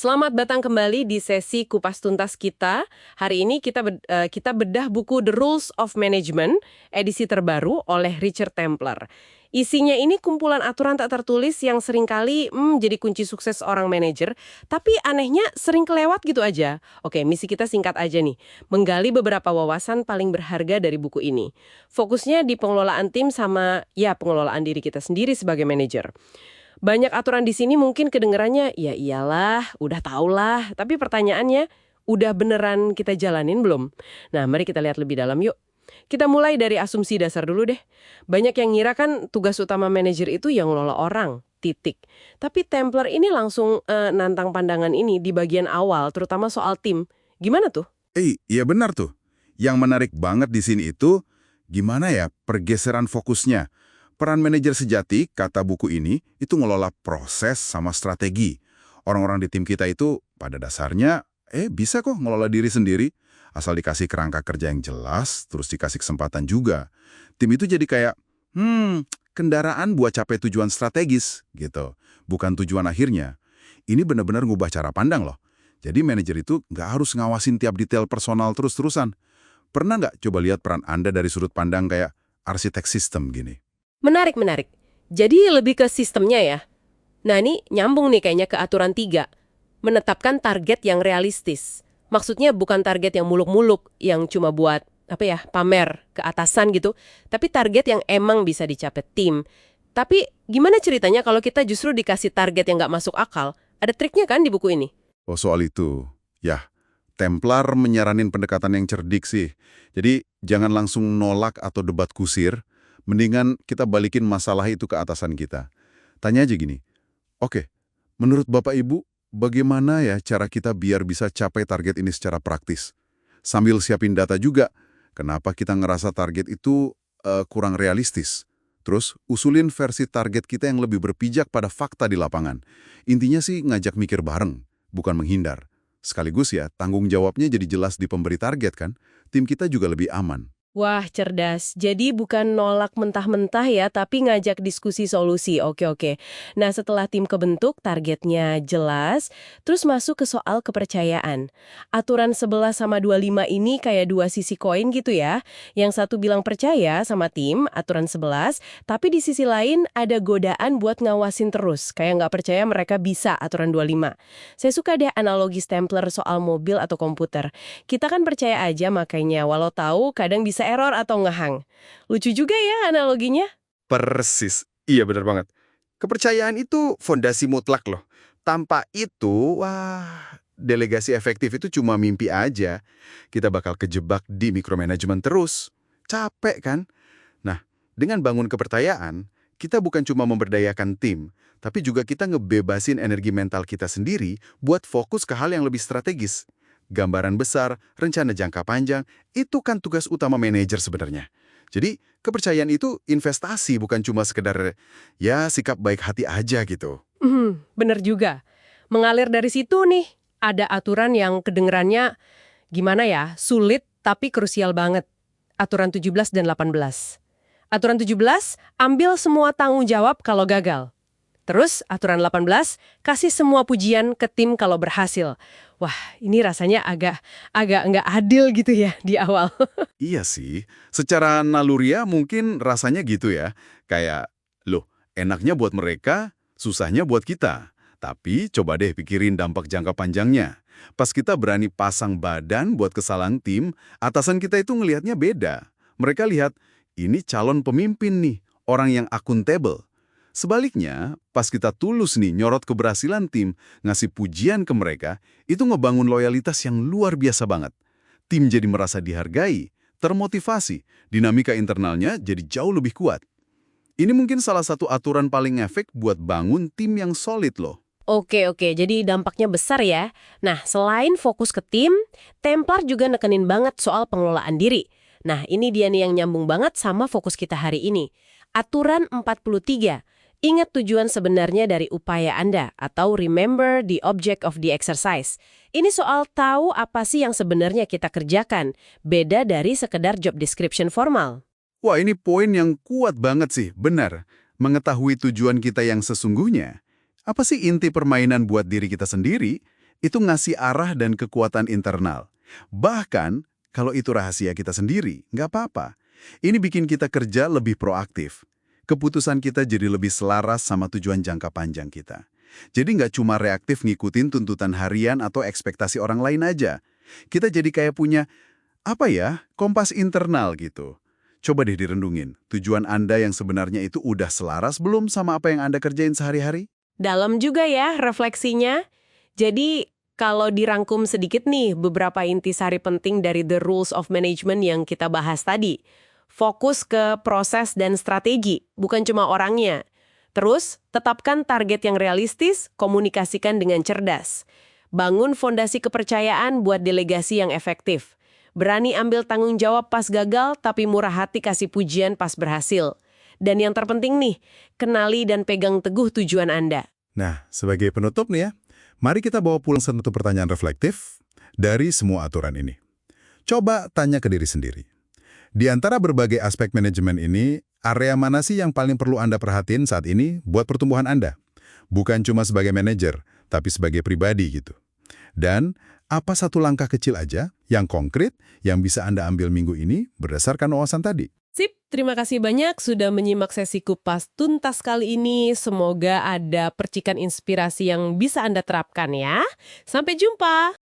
Selamat datang kembali di sesi Kupas Tuntas kita. Hari ini kita bedah buku The Rules of Management, edisi terbaru oleh Richard Templer. Isinya ini kumpulan aturan tak tertulis yang seringkali jadi kunci sukses seorang manajer, tapi anehnya sering kelewat gitu aja. Oke, misi kita singkat aja nih, menggali beberapa wawasan paling berharga dari buku ini. Fokusnya di pengelolaan tim sama pengelolaan diri kita sendiri sebagai manajer. Banyak aturan di sini mungkin kedengerannya, ya iyalah, udah tahulah. Tapi pertanyaannya, udah beneran kita jalanin belum? Nah, mari kita lihat lebih dalam yuk. Kita mulai dari asumsi dasar dulu deh. Banyak yang ngira kan tugas utama manajer itu yang ngelola orang, titik. Tapi Templer ini langsung nantang pandangan ini di bagian awal, terutama soal tim. Gimana tuh? Iya benar tuh. Yang menarik banget di sini itu, gimana ya pergeseran fokusnya. Peran manajer sejati, kata buku ini, itu ngelola proses sama strategi. Orang-orang di tim kita itu, pada dasarnya, bisa kok ngelola diri sendiri. Asal dikasih kerangka kerja yang jelas, terus dikasih kesempatan juga. Tim itu jadi kayak, kendaraan buat capai tujuan strategis, gitu. Bukan tujuan akhirnya. Ini benar-benar ngubah cara pandang loh. Jadi manajer itu nggak harus ngawasin tiap detail personal terus-terusan. Pernah nggak coba lihat peran Anda dari sudut pandang kayak arsitek sistem gini? Menarik. Jadi lebih ke sistemnya ya. Nah ini nyambung nih kayaknya ke aturan 3. Menetapkan target yang realistis. Maksudnya bukan target yang muluk-muluk, yang cuma buat pamer ke atasan gitu. Tapi target yang emang bisa dicapai tim. Tapi gimana ceritanya kalau kita justru dikasih target yang nggak masuk akal? Ada triknya kan di buku ini? Oh soal itu, ya Templar menyaranin pendekatan yang cerdik sih. Jadi jangan langsung nolak atau debat kusir, mendingan kita balikin masalah itu ke atasan kita. Tanya aja gini, oke, menurut Bapak Ibu, bagaimana ya cara kita biar bisa capai target ini secara praktis? Sambil siapin data juga, kenapa kita ngerasa target itu kurang realistis? Terus usulin versi target kita yang lebih berpijak pada fakta di lapangan. Intinya sih ngajak mikir bareng, bukan menghindar. Sekaligus ya, tanggung jawabnya jadi jelas di pemberi target kan, tim kita juga lebih aman. Wah, cerdas. Jadi bukan nolak mentah-mentah ya, tapi ngajak diskusi solusi. Oke. Nah, setelah tim kebentuk, targetnya jelas, terus masuk ke soal kepercayaan. Aturan 11 sama 25 ini kayak dua sisi koin gitu ya. Yang satu bilang percaya sama tim, aturan 11, tapi di sisi lain ada godaan buat ngawasin terus. Kayak nggak percaya mereka bisa aturan 25. Saya suka deh analogi Stempler soal mobil atau komputer. Kita kan percaya aja makanya, walau tahu kadang bisa error atau ngehang. Lucu juga ya analoginya. Persis. Iya benar banget. Kepercayaan itu fondasi mutlak loh. Tanpa itu, delegasi efektif itu cuma mimpi aja. Kita bakal kejebak di micromanagement terus. Capek kan? Nah, dengan bangun kepercayaan, kita bukan cuma memberdayakan tim, tapi juga kita ngebebasin energi mental kita sendiri buat fokus ke hal yang lebih strategis. Gambaran besar, rencana jangka panjang, itu kan tugas utama manajer sebenarnya. Jadi, kepercayaan itu investasi, bukan cuma sekedar sikap baik hati aja gitu. Bener juga. Mengalir dari situ nih, ada aturan yang kedengerannya gimana ya, sulit tapi krusial banget. Aturan 17 dan 18. Aturan 17, ambil semua tanggung jawab kalau gagal. Terus, aturan 18, kasih semua pujian ke tim kalau berhasil. Wah, ini rasanya agak nggak adil gitu ya di awal. Iya sih, secara naluriah mungkin rasanya gitu ya. Kayak, loh, enaknya buat mereka, susahnya buat kita. Tapi coba deh pikirin dampak jangka panjangnya. Pas kita berani pasang badan buat kesalahan tim, atasan kita itu ngelihatnya beda. Mereka lihat, ini calon pemimpin nih, orang yang akuntabel. Sebaliknya, pas kita tulus nih nyorot keberhasilan tim, ngasih pujian ke mereka, itu ngebangun loyalitas yang luar biasa banget. Tim jadi merasa dihargai, termotivasi, dinamika internalnya jadi jauh lebih kuat. Ini mungkin salah satu aturan paling efek buat bangun tim yang solid loh. Oke, jadi dampaknya besar ya. Nah, selain fokus ke tim, Templar juga nekenin banget soal pengelolaan diri. Nah, ini dia nih yang nyambung banget sama fokus kita hari ini. Aturan 43. Ingat tujuan sebenarnya dari upaya Anda, atau remember the object of the exercise. Ini soal tahu apa sih yang sebenarnya kita kerjakan, beda dari sekedar job description formal. Wah, ini poin yang kuat banget sih, benar. Mengetahui tujuan kita yang sesungguhnya. Apa sih inti permainan buat diri kita sendiri? itu ngasih arah dan kekuatan internal. Bahkan, kalau itu rahasia kita sendiri, nggak apa-apa. Ini bikin kita kerja lebih proaktif. Keputusan kita jadi lebih selaras sama tujuan jangka panjang kita. Jadi nggak cuma reaktif ngikutin tuntutan harian atau ekspektasi orang lain aja. Kita jadi kayak punya, kompas internal gitu. Coba deh direndungin, tujuan Anda yang sebenarnya itu udah selaras belum sama apa yang Anda kerjain sehari-hari? Dalam juga ya refleksinya. Jadi kalau dirangkum sedikit nih beberapa intisari penting dari The Rules of Management yang kita bahas tadi. Fokus ke proses dan strategi, bukan cuma orangnya. Terus, tetapkan target yang realistis, komunikasikan dengan cerdas. Bangun fondasi kepercayaan buat delegasi yang efektif. Berani ambil tanggung jawab pas gagal, tapi murah hati kasih pujian pas berhasil. Dan yang terpenting nih, kenali dan pegang teguh tujuan Anda. Nah, sebagai penutup nih ya, mari kita bawa pulang satu pertanyaan reflektif dari semua aturan ini. Coba tanya ke diri sendiri. Di antara berbagai aspek manajemen ini, area mana sih yang paling perlu Anda perhatiin saat ini buat pertumbuhan Anda? Bukan cuma sebagai manajer, tapi sebagai pribadi gitu. Dan apa satu langkah kecil aja yang konkret yang bisa Anda ambil minggu ini berdasarkan wawasan tadi? Sip, terima kasih banyak sudah menyimak sesi kupas tuntas kali ini. Semoga ada percikan inspirasi yang bisa Anda terapkan ya. Sampai jumpa!